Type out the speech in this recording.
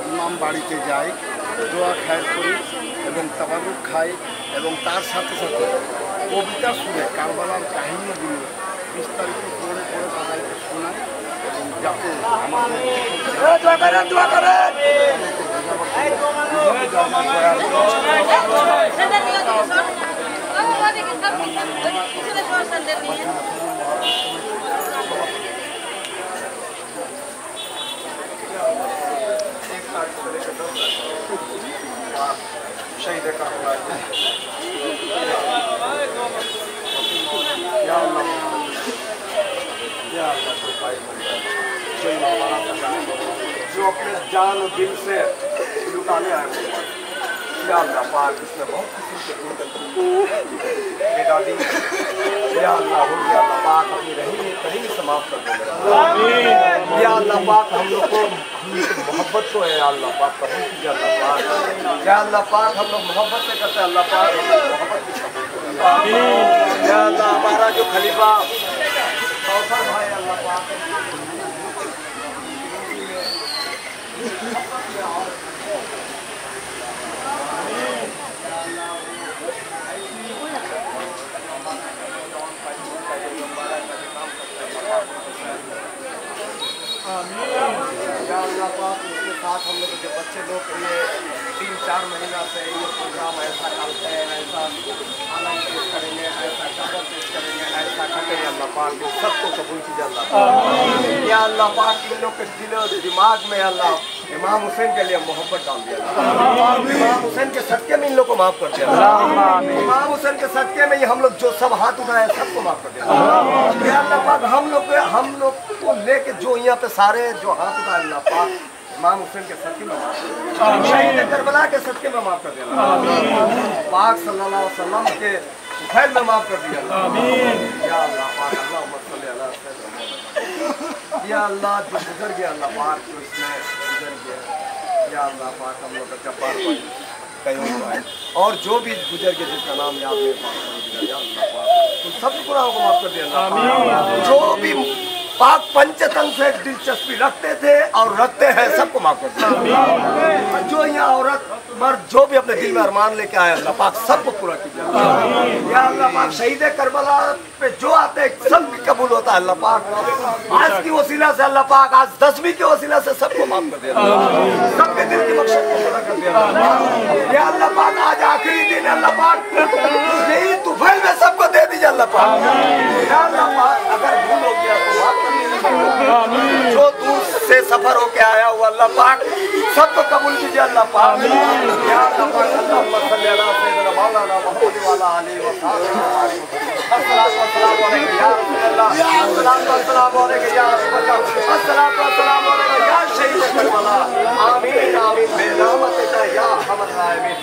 ইমাম বাড়িতে যাই, দোয়া খায়ের করি এবং তাবারুক খাই এবং তার সাথে সাথে কবিতা শুনে কারবালার কাহিনীগুলো বিস্তারিত পড়ে পড়ে তাদেরকে শোনাই এবং যাতে আমাদের شهید کربلا یا اللہ جو اپنے جان و دل سے لٹانے آئے ہوئے یا اللہ پاک اس میں بہت قسم کے دادی یا اللہ ہو یا اللہ پاک اپنی رحیم کریم سے معاف کر دے یا اللہ پاک ہم لوگ کو محبت تو ہے یا اللہ پاک قبول کیجیے اللہ پاک یا اللہ پاک ہم لوگ محبت سے کرتے ہیں اللہ پاک ہم لوگ محبت بھی قبول کرتے یا اللہ ہمارا جو خلیفہ کوثر بھائی اللہ پاک یا اللہ پاک اس کے ساتھ ہم لوگ کے بچے لوگ یہ 3-4 مہینہ سے یہ پروگرام ایسا کرتے ہیں ایسا عالم پیش کریں گے ایسا قبر پیش کریں گے ایسا کریں گے اللہ پاک یہ سب کو قبول کیجیے اللہ پاک یا اللہ پاک ان لوگ کے دل و دماغ میں اللہ امام حسین کے لیے محبت ڈال دیا امام حسین کے صدقے میں ان لوگ کو معاف کر دیا امام حسین کے صدقے میں یہ ہم لوگ جو سب ہاتھ اٹھائے سب کو معاف کر دیا یا اللہ پاک ہم لوگ کو لے کے جو یہاں پہ سارے جو ہاتھ اٹھائے اللہ پاک امام حسین کے صدقے میں معاف کر دیا شہید کربلا کے صدقے میں معاف کر دیا پاک صلی اللہ علیہ وسلم کے خیر میں معاف کر دیا یا اللہ پاک اللہم صلی علی سیدنا محمد یا اللہ جو گزر گیا اللہ پاک جو اس میں گزر گیا یا اللہ پاک ہم لوگ کا جبار بھائی قیوم بھائی اور جو بھی گزر گیا جس کا نام یاد نہیں یا اللہ پاک تو سب گناہوں کو معاف کر دیا اللہ جو بھی پاک پنچتن سے دلچسپی رکھتے تھے اور رکھتے ہیں سب کو معاف کر دیا جو یہاں عورت مرد جو بھی اپنے دل میں ارمان لے کے آئے اللہ پاک سب کو پورا کیجیے یا اللہ پاک شہید کربلا پہ جو آتے ہیں سب کی قبول ہوتا ہے اللہ پاک آج کی وسیلہ سے اللہ پاک آج 10ویں کے وسیلہ سے سب کو معاف کر دیا سب کے دل کی مقصد کو پورا کر دیا یا اللہ پاک آج آخری دن اللہ پاک یہی طفیل میں سب کو دے دیجیے اللہ پاک یا اللہ پاک اگر بھول ہو گیا تو معاف کر دیجیے جو دور سے سفر ہو کے آیا ہوا اللہ پاک سب کو قبول کیجیے اللہ پاک یا اللہ پاک اللہم صلی علی سیدنا مولانا محمد وعلی آلہ وصحبہ الصلاۃ والسلام علیک یا رسول اللہ الصلاۃ والسلام علیک یا رسول اللہ الصلاۃ والسلام علیک یا شہید کربلا آمین آمین برحمتک یا ارحم الراحمین